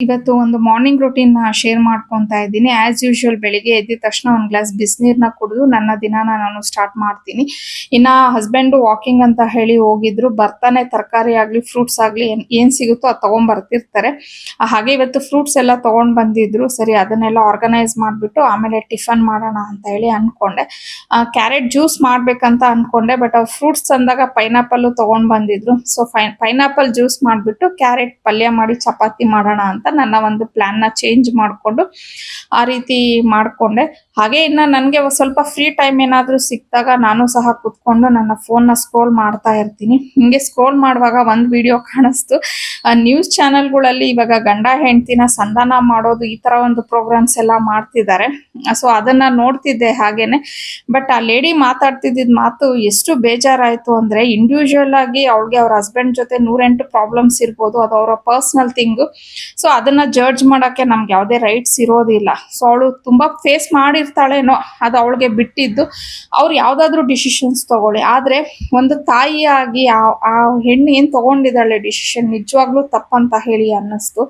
ಇವತ್ತು ಒಂದು morning routine share ಮಾಡ್ಕೊಂತಾ ಇದ್ದೀನಿ. ಆಸ್ ಯೂಶುವಲ್ ಬೆಳಿಗ್ಗೆ ಎದ್ದಿದ ತಕ್ಷಣ ಒಂದು ಗ್ಲಾಸ್ ಬಿಸಿನೀರನ್ನ ಕುಡಿದು ನನ್ನ ದಿನಾನ ನಾನು ಸ್ಟಾರ್ಟ್ ಮಾಡ್ತೀನಿ. ಇನ್ನ ಹಸ್ಬೆಂಡ್ ವಾಕಿಂಗ್ ಅಂತ ಹೇಳಿ ಹೋಗಿದ್ರು. ಬರ್ತಾನೆ ತರಕಾರಿ ಆಗ್ಲಿ ಫ್ರೂಟ್ಸ್ ಆಗ್ಲಿ ಏನ್ ಸಿಗುತ್ತೋ ಅದು ತಗೊಂಡ್ ಬರ್ತಿರ್ತಾರೆ. ಹಾಗೆ ಇವತ್ತು ಫ್ರೂಟ್ಸ್ ಎಲ್ಲ ತಗೊಂಡ್ ಬಂದಿದ್ರು. ಸರಿ ಅದನ್ನೆಲ್ಲ ಆರ್ಗನೈಸ್ ಮಾಡ್ಬಿಟ್ಟು ಆಮೇಲೆ ಟಿಫನ್ ಮಾಡೋಣ ಅಂತ ಹೇಳಿ ಅನ್ಕೊಂಡೆ. ಕ್ಯಾರೆಟ್ ಜ್ಯೂಸ್ ಮಾಡ್ಬೇಕಂತ ಅನ್ಕೊಂಡೆ, ಬಟ್ ಅವ್ರು ಫ್ರೂಟ್ಸ್ ಅಂದಾಗ ಪೈನಾಪಲ್ ತಗೊಂಡ್ ಬಂದಿದ್ರು. ಸೊ ಪೈನಾಪಲ್ ಜ್ಯೂಸ್ ಮಾಡ್ಬಿಟ್ಟು ಕ್ಯಾರೆಟ್ ಪಲ್ಯ ಮಾಡಿ ಚಪಾತಿ ಮಾಡೋಣ ಅಂತ ನನ್ನ ಒಂದು ಪ್ಲಾನ್ ನ ಚೇಂಜ್ ಮಾಡ್ಕೊಂಡು ಆ ರೀತಿ ಮಾಡ್ಕೊಂಡೆ. ಹಾಗೆ ಇನ್ನ ನನ್ಗೆ ಸ್ವಲ್ಪ ಫ್ರೀ ಟೈಮ್ ಏನಾದ್ರೂ ಸಿಕ್ತಾಗ ನಾನು ಸಹ ಕುತ್ಕೊಂಡು ನನ್ನ ಫೋನ್ ನ ಸ್ಕ್ರೋಲ್ ಮಾಡ್ತಾ ಇರ್ತೀನಿ. ಹಿಂಗೆ ಸ್ಕ್ರೋಲ್ ಮಾಡುವಾಗ ಒಂದ್ ವಿಡಿಯೋ ಕಾಣಿಸ್ತು. ನ್ಯೂಸ್ ಚಾನೆಲ್ಗಳಲ್ಲಿ ಇವಾಗ ಗಂಡ ಹೆಂಡತಿನ ಸಂಧಾನ ಮಾಡೋದು ಈ ತರ ಒಂದು ಪ್ರೋಗ್ರಾಮ್ಸ್ ಎಲ್ಲ ಮಾಡ್ತಿದ್ದಾರೆ. ಸೊ ಅದನ್ನ ನೋಡ್ತಿದ್ದೆ ಹಾಗೇನೆ. ಬಟ್ ಆ ಲೇಡಿ ಮಾತಾಡ್ತಿದ್ದ ಮಾತು ಎಷ್ಟು ಬೇಜಾರಾಯ್ತು ಅಂದ್ರೆ, ಇಂಡಿವಿಜುವಲ್ ಆಗಿ ಅವಳಿಗೆ ಅವ್ರ ಹಸ್ಬೆಂಡ್ ಜೊತೆ 108 ಪ್ರಾಬ್ಲಮ್ಸ್ ಇರ್ಬೋದು, ಅದು ಅವರ ಪರ್ಸನಲ್ ಥಿಂಗ್. ಸೊ ಅದನ್ನ ಜಡ್ಜ್ ಮಾಡಕ್ಕೆ ನಮ್ಗೆ ಯಾವುದೇ ರೈಟ್ಸ್ ಇರೋದಿಲ್ಲ. ಸೊ ಅವಳು ತುಂಬಾ ಫೇಸ್ ಮಾಡಿರ್ತಾಳೇನೋ, ಅದು ಅವಳಿಗೆ ಬಿಟ್ಟಿದ್ದು. ಅವ್ರು ಯಾವ್ದಾದ್ರು ಡಿಸಿಷನ್ಸ್ ತಗೊಳ್ಳಿ, ಆದ್ರೆ ಒಂದು ತಾಯಿಯಾಗಿ ಆ ಹೆಣ್ಣು ಏನ್ ತಗೊಂಡಿದ್ದಾಳೆ ಡಿಸಿಷನ್ ನಿಜವಾಗ್ಲೂ ತಪ್ಪಂತ ಹೇಳಿ ಅನ್ನಿಸ್ತು.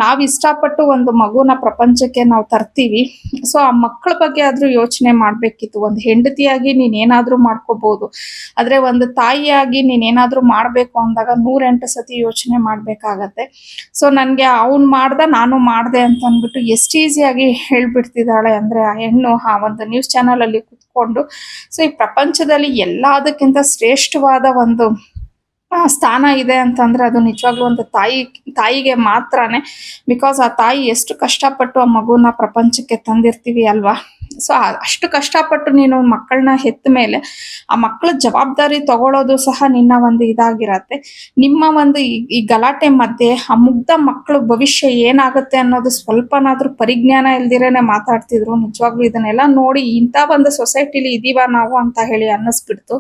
ನಾವ್ ಇಷ್ಟಪಟ್ಟು ಒಂದು ಮಗುನ ಪ್ರಪಂಚಕ್ಕೆ ನಾವು ತರ್ತೀವಿ. ಸೊ ಆ ಮಕ್ಕಳ ಬಗ್ಗೆ ಆದ್ರೂ ಯೋಚನೆ ಮಾಡ್ಬೇಕಿತ್ತು. ಒಂದು ಹೆಂಡತಿಯಾಗಿ ನೀನ್ ಏನಾದ್ರೂ ಮಾಡ್ಕೋಬಹುದು, ಆದ್ರೆ ಒಂದು ತಾಯಿಯಾಗಿ ನೀನ್ ಏನಾದ್ರೂ ಮಾಡ್ಬೇಕು ಅಂದಾಗ 108 ಸತಿ ಯೋಚನೆ ಮಾಡ್ಬೇಕಾಗತ್ತೆ. ಸೊ ನನ್ಗೆ ಅವ್ನ್ ಮಾಡ್ದ ನಾನು ಮಾಡ್ದೆ ಅಂತ ಅಂದ್ಬಿಟ್ಟು ಎಷ್ಟು ಈಸಿಯಾಗಿ ಹೇಳ್ಬಿಡ್ತಿದ್ದಾಳೆ ಅಂದ್ರೆ ಆ ಹೆಣ್ಣು ಆ ಒಂದು ನ್ಯೂಸ್ ಚಾನಲ್ ಅಲ್ಲಿ ಕುತ್ಕೊಂಡು. ಸೊ ಈ ಪ್ರಪಂಚದಲ್ಲಿ ಎಲ್ಲದಕ್ಕಿಂತ ಶ್ರೇಷ್ಠವಾದ ಒಂದು ಸ್ಥಾನ ಇದೆ ಅಂತಂದ್ರೆ ಅದು ನಿಜವಾಗ್ಲೂ ಒಂದು ತಾಯಿಗೆ ಮಾತ್ರನೇ. ಬಿಕಾಸ್ ಆ ತಾಯಿ ಎಷ್ಟು ಕಷ್ಟಪಟ್ಟು ಆ ಮಗುನ ಪ್ರಪಂಚಕ್ಕೆ ತಂದಿರ್ತೀವಿ ಅಲ್ವಾ. ಸೊ ಅಷ್ಟು ಕಷ್ಟಪಟ್ಟು ನೀನು ಮಕ್ಕಳನ್ನ ಹೆತ್ತ ಮೇಲೆ ಆ ಮಕ್ಕಳ ಜವಾಬ್ದಾರಿ ತಗೊಳ್ಳೋದು ಸಹ ನಿನ್ನ ಒಂದು ಇದಾಗಿರತ್ತೆ. ನಿಮ್ಮ ಒಂದು ಈ ಗಲಾಟೆ ಮಧ್ಯೆ ಆ ಮುಗ್ಧ ಮಕ್ಕಳ ಭವಿಷ್ಯ ಏನಾಗುತ್ತೆ ಅನ್ನೋದು ಸ್ವಲ್ಪನಾದ್ರೂ ಪರಿಜ್ಞಾನ ಇಲ್ದಿರೇನೆ ಮಾತಾಡ್ತಿದ್ರು. ನಿಜವಾಗ್ಲೂ ಇದನ್ನೆಲ್ಲ ನೋಡಿ ಇಂಥ ಒಂದು ಸೊಸೈಟಿಲಿ ಇದೀವ ನಾವು ಅಂತ ಹೇಳಿ ಅನ್ನಿಸ್ಬಿಡ್ತು.